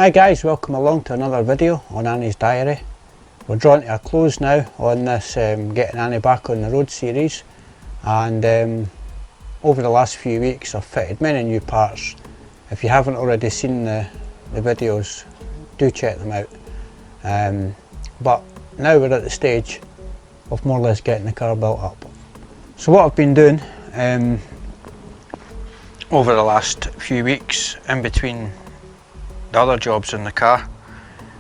Hi guys, welcome along to another video on Annie's Diary. We're drawing to a close now on this Getting Annie Back on the Road series, and over the last few weeks I've fitted many new parts. If you haven't already seen the videos, do check them out. But now we're at the stage of more or less getting the car built up. So what I've been doing over the last few weeks in between the other jobs in the car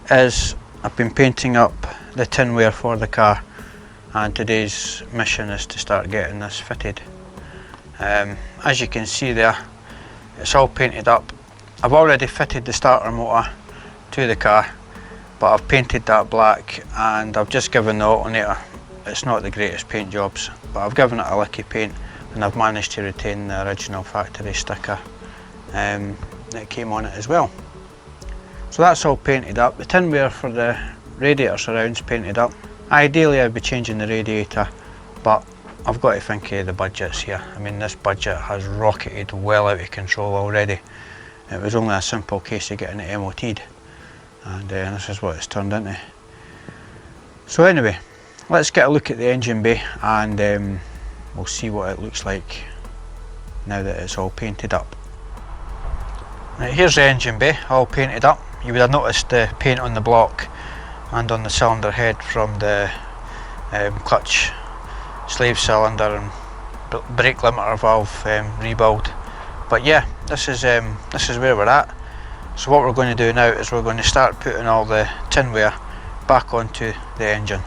is I've been painting up the tinware for the car, and today's mission is to start getting this fitted. As you can see there, it's all painted up. I've already fitted the starter motor to the car, but I've painted that black and I've just given the alternator, it's not the greatest paint jobs, but I've given it a licky paint and I've managed to retain the original factory sticker that came on it as well. So that's all painted up. The tinware for the radiator surrounds painted up. Ideally I'd be changing the radiator, but I've got to think of the budgets here. I mean, this budget has rocketed well out of control already. It was only a simple case of getting it MOT'd, and this is what it's turned into. So anyway, let's get a look at the engine bay and we'll see what it looks like now that it's all painted up. Right, here's the engine bay all painted up. You would have noticed the paint on the block and on the cylinder head from the clutch, slave cylinder and brake limiter valve rebuild. But yeah, this is where we're at. So what we're going to do now is we're going to start putting all the tinware back onto the engine.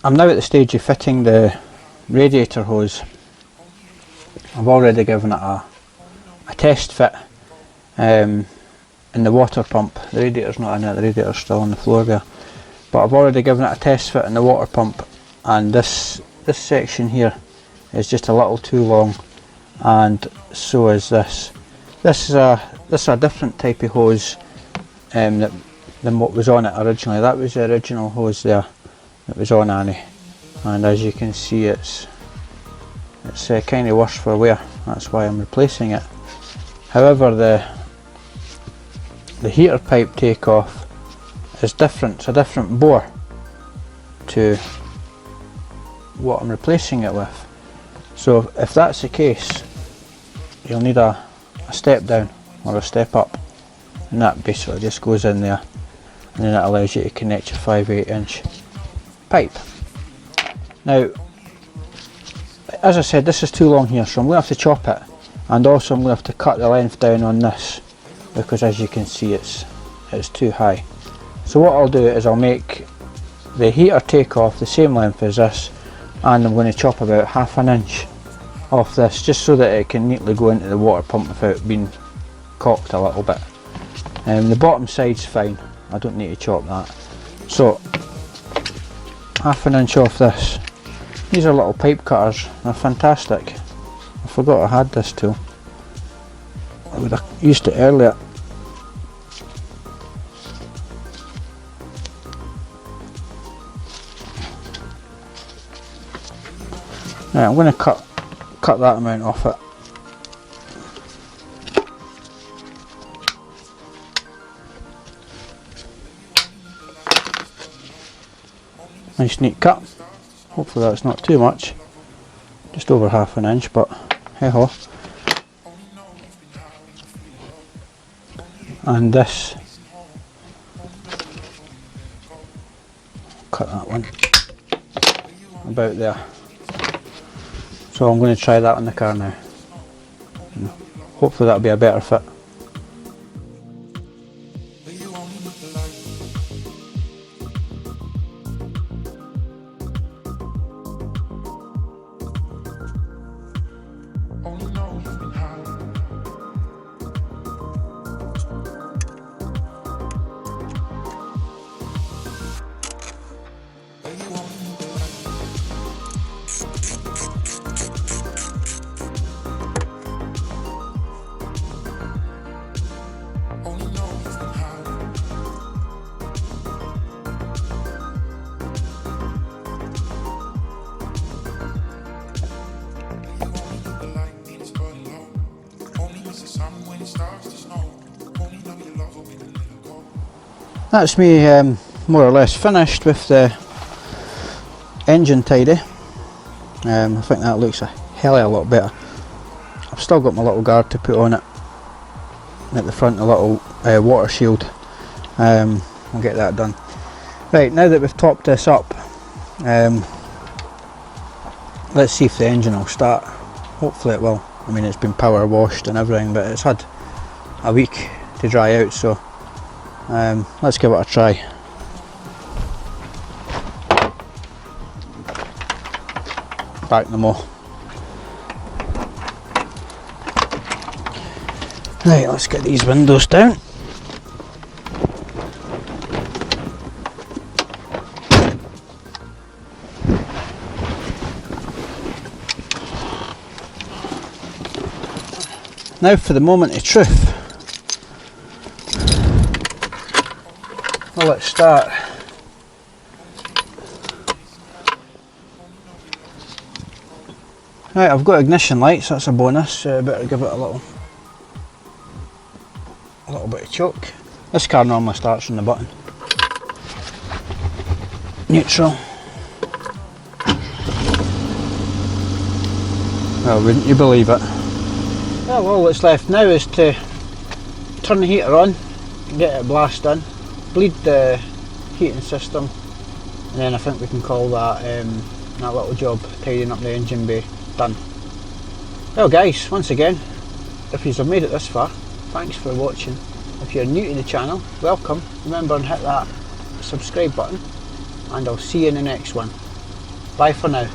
I'm now at the stage of fitting the radiator hose. I've already given it a test fit in the water pump. The radiator's not in it, the radiator's still on the floor there. But I've already given it a test fit in the water pump, and this section here is just a little too long, and so is this. This is a different type of hose than what was on it originally. That was the original hose there that was on Annie, and as you can see it's kind of worse for wear. That's why I'm replacing it. However, the heater pipe takeoff is different. It's a different bore to what I'm replacing it with. So if that's the case, you'll need a step down or a step up, and that basically just goes in there, and then it allows you to connect your 5/8 inch pipe. Now, as I said, this is too long here, so I'm going to have to chop it, and also I'm going to have to cut the length down on this, because as you can see it's too high. So what I'll do is I'll make the heater takeoff the same length as this, and I'm going to chop about 1/2 inch off this, just so that it can neatly go into the water pump without being cocked a little bit. The bottom side's fine, I don't need to chop that. So 1/2 inch off this. These are little pipe cutters, they're fantastic. I forgot I had this tool. I would have used it earlier. Right, I'm going to cut that amount off it. Nice neat cut. Hopefully that's not too much. Just over 1/2 inch, but hey ho. And this, cut that one about there. So I'm going to try that on the car now. Hopefully that'll be a better fit. That's me more or less finished with the engine tidy. I think that looks a hell of a lot better. I've still got my little guard to put on it at the front, a little water shield. I'll get that done. Right, now that we've topped this up, let's see if the engine will start. Hopefully it will. I mean, it's been power washed and everything, but it's had a week to dry out, so let's give it a try. Back them all. Right, let's get these windows down. Now for the moment of truth. Well, let's start. Right, I've got ignition lights, that's a bonus. Better give it a little bit of choke. This car normally starts from the button. Neutral. Well, wouldn't you believe it? Well, all that's left now is to turn the heater on, get it blasting, bleed the heating system, and then I think we can call that that little job, tidying up the engine bay, done. Well guys, once again, if you've made it this far, thanks for watching. If you're new to the channel, welcome. Remember and hit that subscribe button, and I'll see you in the next one. Bye for now.